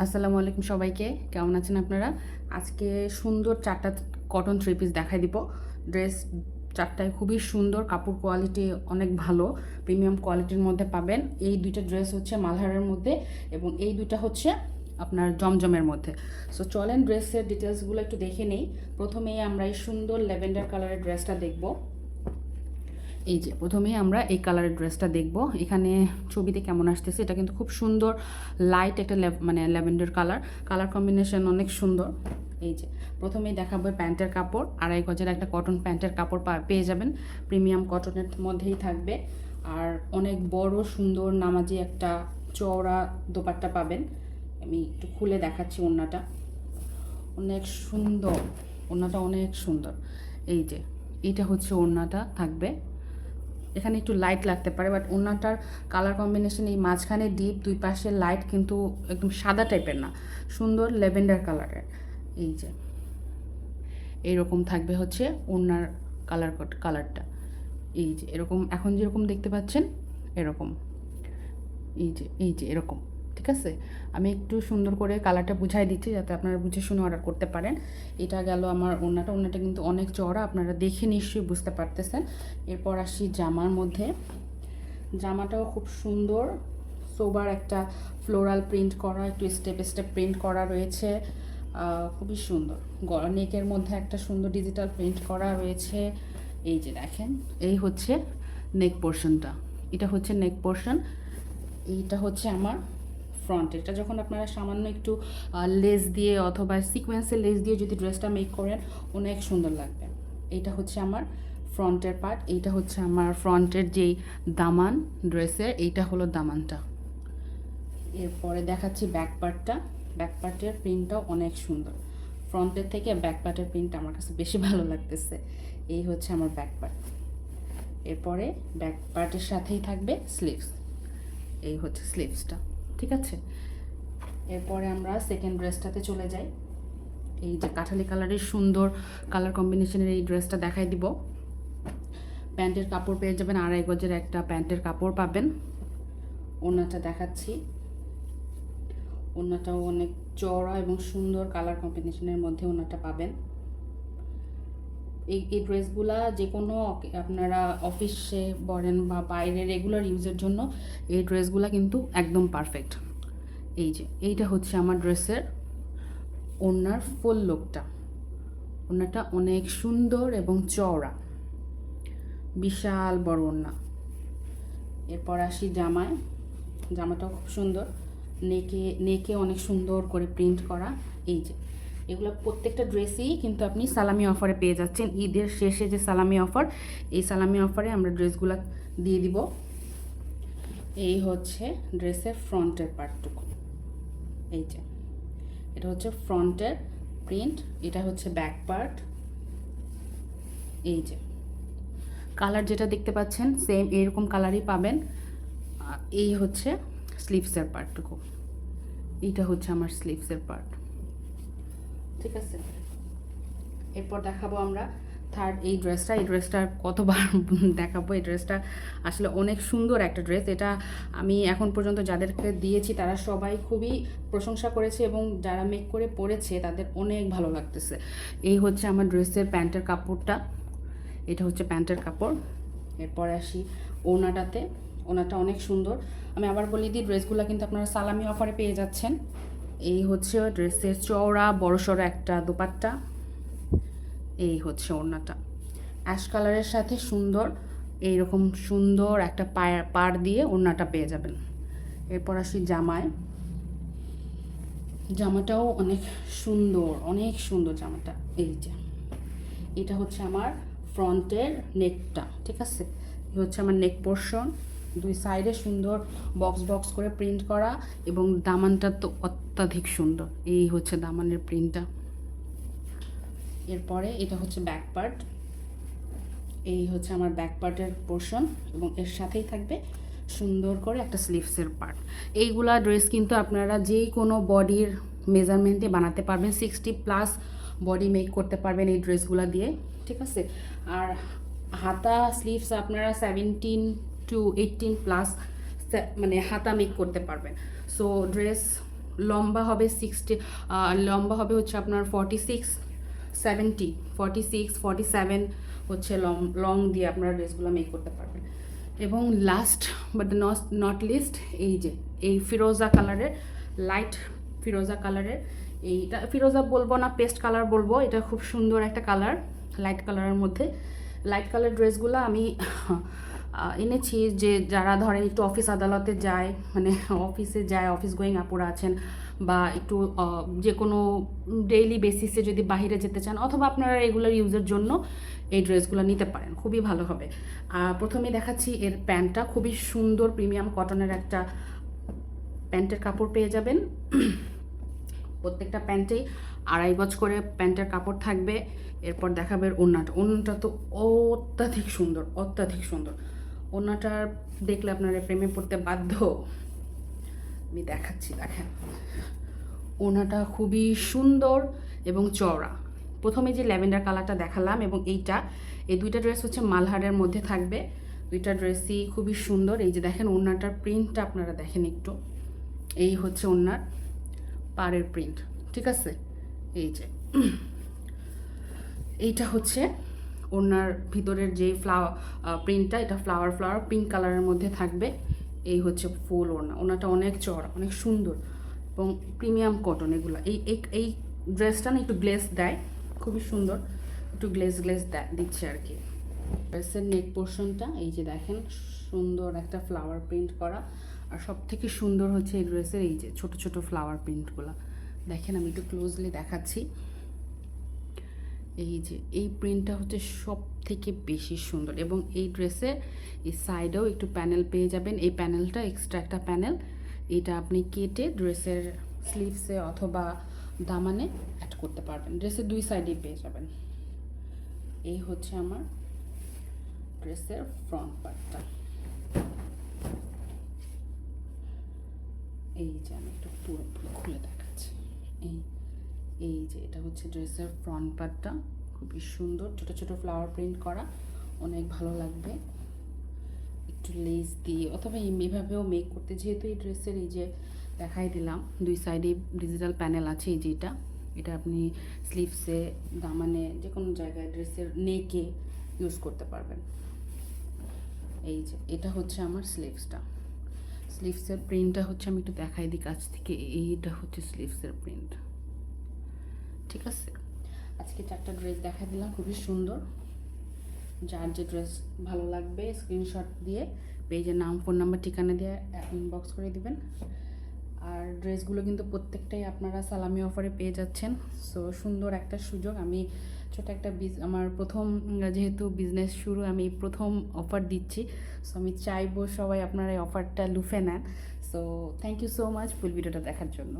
আসসালামু আলাইকুম সবাইকে, কেমন আছেন আপনারা? আজকে সুন্দর 4টা কটন থ্রি পিস দেখাই দিব। ড্রেস 4টাই খুবই সুন্দর, কাপড় কোয়ালিটি অনেক ভালো, প্রিমিয়াম কোয়ালিটির মধ্যে পাবেন। এই দুইটা ড্রেস হচ্ছে মালহারের মধ্যে এবং এই দুইটা হচ্ছে আপনার জমজমের মধ্যে। সো চলেন ড্রেসের ডিটেলসগুলো একটু দেখে নেই। প্রথমেই আমরা এই সুন্দর ল্যাভেন্ডার কালারের ড্রেসটা দেখব। এই যে প্রথমেই আমরা এই কালারের ড্রেসটা দেখব। এখানে ছবিতে কেমন আসতেছে, এটা কিন্তু খুব সুন্দর লাইট একটা মানে ল্যাভেন্ডার কালার কম্বিনেশন অনেক সুন্দর। এই যে প্রথমেই দেখাবো প্যান্টের কাপড়, 2.5 গজের একটা কটন প্যান্টের কাপড় পেয়ে যাবেন, প্রিমিয়াম কটনের মধ্যেই থাকবে। আর অনেক বড় সুন্দর নামাজি একটা চওড়া দোপাট্টা পাবেন। আমি একটু খুলে দেখাচ্ছি ওড়নাটা, অনেক সুন্দর, ওড়নাটা অনেক সুন্দর। এই যে এটা হচ্ছে ওড়নাটা থাকবে। এখানে একটু লাইট লাগতে পারে, বাট ওড়নাটার কালার কম্বিনেশন এই মাঝখানে ডিপ, দুই পাশে লাইট, কিন্তু একদম সাদা টাইপের না, সুন্দর ল্যাভেন্ডার কালারের। এই যে এইরকম থাকবে হচ্ছে ওড়নার কালারটা। এই যে এরকম এখন যেরকম দেখতে পাচ্ছেন এরকম, এই যে এরকম। ঠিক আছে, আমি একটু সুন্দর করে কালারটা বুঝাই দিচ্ছি যাতে আপনারা বুঝে শুনে অর্ডার করতে পারেন। এটা গেল আমার ওড়নাটা কিন্তু অনেক চওড়া, আপনারা দেখে নিশ্চয়ই বুঝতে পারতেছেন। এরপর আসি জামার মধ্যে। জামাটাও খুব সুন্দর, সোবার একটা ফ্লোরাল প্রিন্ট করা, একটু স্টেপ স্টেপ প্রিন্ট করা রয়েছে, খুবই সুন্দর। নেকের মধ্যে একটা সুন্দর ডিজিটাল প্রিন্ট করা রয়েছে। এই যে দেখেন, এই হচ্ছে নেক পোর্শনটা, এটা হচ্ছে নেক পোর্শন। এইটা হচ্ছে আমার ফ্রন্ট। এটা যখন আপনারা সামান্য একটু লেস দিয়ে অথবা সিকোয়েন্সের লেস দিয়ে যদি ড্রেসটা মেক করেন অনেক সুন্দর লাগবে। এইটা হচ্ছে আমার ফ্রন্টের পার্ট, এইটা হচ্ছে আমার ফ্রন্টের যেই দামান ড্রেসের, এইটা হলো দামানটা। এরপরে দেখাচ্ছি ব্যাক পার্টটা। ব্যাক পার্টের প্রিন্টটাও অনেক সুন্দর, ফ্রন্টের থেকে ব্যাক পার্টের প্রিন্টটা আমার কাছে বেশি ভালো লাগতেছে। এই হচ্ছে আমার ব্যাক পার্ট। এরপরে ব্যাক পার্টের সাথেই থাকবে স্লিভস, এই হচ্ছে স্লিভসটা। ঠিক আছে, এরপরে আমরা সেকেন্ড ড্রেসটাতে চলে যাই। এই যে কাঠালি কালারের সুন্দর কালার কম্বিনেশনের এই ড্রেসটা দেখাই দিব। প্যান্টের কাপড় পেয়ে যাবেন, 2.5 গজের একটা প্যান্টের কাপড় পাবেন। ওড়নাটা দেখাচ্ছি, ওড়নাটাও অনেক চওড়া এবং সুন্দর কালার কম্বিনেশনের মধ্যে ওড়নাটা পাবেন। এই ড্রেসগুলা যে কোনো আপনারা অফিসে পরেন বা বাইরে রেগুলার ইউজের জন্য এই ড্রেসগুলা কিন্তু একদম পারফেক্ট। এই যে এইটা হচ্ছে আমার ড্রেসের ওড়নার ফুল লুকটা। ওড়নাটা অনেক সুন্দর এবং চওড়া, বিশাল বড় ওড়না। এরপর আসি জামায়। জামাটাও খুব সুন্দর, নেকে অনেক সুন্দর করে প্রিন্ট করা। এই যে এগুলো প্রত্যেকটা ড্রেসই কিন্তু আপনি সালামি অফারে পেয়ে যাচ্ছেন। ঈদের শেষে যে সালামি অফার, এই সালামি অফারে আমরা ড্রেসগুলো দিয়ে দিব। এই হচ্ছে ড্রেসের ফ্রন্টের পার্টটুকু। এই যে এটা হচ্ছে ফ্রন্টের প্রিন্ট, এটা হচ্ছে ব্যাক পার্ট। এই যে কালার যেটা দেখতে পাচ্ছেন সেম এরকম কালারই পাবেন। এই হচ্ছে স্লিভসের পার্টটুকু, এইটা হচ্ছে আমার স্লিভসের পার্ট। ঠিক আছে, এরপর দেখাবো আমরা থার্ড এই ড্রেসটা। এই ড্রেসটা কতবার দেখাবো, এই ড্রেসটা আসলে অনেক সুন্দর একটা ড্রেস। এটা আমি এখন পর্যন্ত যাদেরকে দিয়েছি তারা সবাই খুবই প্রশংসা করেছে এবং যারা মেক করে পরেছে তাদের অনেক ভালো লাগতেছে। এই হচ্ছে আমার ড্রেসের প্যান্টের কাপড়টা, এটা হচ্ছে প্যান্টের কাপড়। এরপরে আসি ওড়নাটাতে। ওড়নাটা অনেক সুন্দর। আমি আবার বলি দিই, ড্রেসগুলো কিন্তু আপনারা সালামি অফারে পেয়ে যাচ্ছেন। এই হচ্ছে ড্রেসের চওড়া বড়সড় একটা দোপাট্টা। এই হচ্ছে ওড়নাটা, অ্যাশ কালারের সাথে সুন্দর এইরকম সুন্দর একটা পাড় দিয়ে ওড়নাটা পেয়ে যাবেন। এরপর আসি জামায়। জামাটাও অনেক সুন্দর, অনেক সুন্দর জামাটা। এই যে এটা হচ্ছে আমার ফ্রন্টের নেকটা। ঠিক আছে, এই হচ্ছে আমার নেক পোর্শন, দুই সাইডে সুন্দর বক্স বক্স করে প্রিন্ট করা এবং দামানটা তো অত্যাধিক সুন্দর। এই হচ্ছে দামানের প্রিন্টটা। এরপরে এটা হচ্ছে ব্যাক পার্ট, এই হচ্ছে আমার ব্যাক পার্টের পোর্শন এবং এর সাথেই থাকবে সুন্দর করে একটা স্লিভসের পার্ট। এইগুলা ড্রেস কিন্তু আপনারা যেই কোনো বডির মেজারমেন্টে বানাতে পারবেন, 60+ বডি মেক করতে পারবেন এই ড্রেসগুলো দিয়ে। ঠিক আছে, আর হাতা স্লিভস আপনারা 17 to 18+ মানে হাতা মেক করতে পারবেন। সো ড্রেস লম্বা হবে 60, লম্বা হবে হচ্ছে আপনার 46, 70, 46, 47 হচ্ছে লং দিয়ে আপনারা ড্রেসগুলো মেক করতে পারবেন। এবং লাস্ট বাট নট লিস্ট, এই যে এই ফিরোজা কালারের, লাইট ফিরোজা কালারের, এইটা ফিরোজা বলবো না, পেস্ট কালার বলবো, এটা খুব সুন্দর একটা কালার, লাইট কালারের মধ্যে। লাইট কালার ড্রেসগুলো আমি এনেছি যে যারা ধরেন একটু অফিস আদালতে যায়, মানে অফিসে যায়, অফিস গোয়িং আপুরা আছেন, বা একটু যে কোনো ডেইলি বেসিসে যদি বাইরে যেতে চান, অথবা আপনারা রেগুলার ইউজের জন্য এই ড্রেসগুলো নিতে পারেন, খুবই ভালো হবে। প্রথমে দেখাচ্ছি এর প্যান্টটা, খুবই সুন্দর প্রিমিয়াম কটনের একটা প্যান্টের কাপড় পেয়ে যাবেন। প্রত্যেকটা প্যান্টেই 2.5 গজ করে প্যান্টের কাপড় থাকবে। এরপর দেখাবে ওড়নাটা, ওড়নাটা তো অত্যাধিক সুন্দর, অত্যাধিক সুন্দর। ওড়নাটার দেখলে আপনারা প্রেমে পড়তে বাধ্য। আমি দেখাচ্ছি, দেখেন ওড়নাটা খুবই সুন্দর এবং চওড়া। প্রথমে যে ল্যাভেন্ডার কালারটা দেখালাম এবং এই দুইটা ড্রেস হচ্ছে মালহারের মধ্যে থাকবে। দুইটা ড্রেসই খুবই সুন্দর। এই যে দেখেন ওড়নাটার প্রিন্টটা আপনারা দেখেন একটু, এই হচ্ছে ওড়নার পাড়ের প্রিন্ট, ঠিক আছে। এই যে এইটা হচ্ছে ওড়নার ভিতরের যে প্রিন্টটা, এটা ফ্লাওয়ার পিঙ্ক কালারের মধ্যে থাকবে। এই হচ্ছে ফুল ওড়না, ওড়নাটা অনেক চওড়া, অনেক সুন্দর এবং প্রিমিয়াম কটন এগুলো। এই ড্রেসটা না একটু গ্লেজ দেয়, খুবই সুন্দর, একটু গ্লেজ দিচ্ছে আর কি। ড্রেসের নেক পোর্শনটা এই যে দেখেন, সুন্দর একটা ফ্লাওয়ার প্রিন্ট করা। আর সব থেকে সুন্দর হচ্ছে এই ড্রেসের এই যে ছোট ছোট ফ্লাওয়ার প্রিন্টগুলো দেখেন, আমি একটু ক্লোজলি দেখাচ্ছি। এই যে এই প্রিন্টটা হচ্ছে সব থেকে বেশি সুন্দর। এবং এই ড্রেসের এই সাইডেও একটু প্যানেল পেয়ে যাবেন, এই প্যানেলটা এক্সট্রা একটা প্যানেল, এটা আপনি কেটে ড্রেসের স্লিভসে অথবা দামানে অ্যাড করতে পারবেন। ড্রেসের দুই সাইডেই পেয়ে যাবেন। এই হচ্ছে আমার ড্রেসের ফ্রন্ট পার্টটা। এই যে আমি একটু পুরোপুরি খুলে দেখাচ্ছি। এই যে এটা হচ্ছে ড্রেসের ফ্রন্ট পার্টটা, খুবই সুন্দর, ছোট ছোট ফ্লাওয়ার প্রিন্ট করা, অনেক ভালো লাগবে। একটু লেস দিয়ে অথবা এভাবেও মেক করতে, যেহেতু এই ড্রেসের এই যে দেখাই দিলাম দুই সাইডে ডিজিটাল প্যানেল আছে, এই যে এটা আপনি স্লিভসে, দামানে, যে কোনো জায়গায় ড্রেসের নেকে ইউজ করতে পারবেন। এই যে এটা হচ্ছে আমার স্লিভসের প্রিন্টটা হচ্ছে, আমি একটু দেখাই দিই কাছ থেকে। এইটা হচ্ছে স্লিভসের প্রিন্ট, ঠিক আছে। আজকে 4টা ড্রেস দেখা দিলাম, খুবই সুন্দর। যার যে ড্রেস ভালো লাগবে স্ক্রিনশট দিয়ে পেজের নাম, ফোন নাম্বার, ঠিকানা দিয়ে ইনবক্স করে দিবেন। আর ড্রেসগুলো কিন্তু প্রত্যেকটাই আপনারা সালামি অফারে পেয়ে যাচ্ছেন। সো সুন্দর একটা সুযোগ। আমি ছোট একটা আমার প্রথম, যেহেতু বিজনেস শুরু, আমি প্রথম অফার দিচ্ছি। সো আমি চাইবো সবাই আপনারা এই অফারটা লুফে নেন। So thank you so much full ভিডিওটা দেখার জন্য।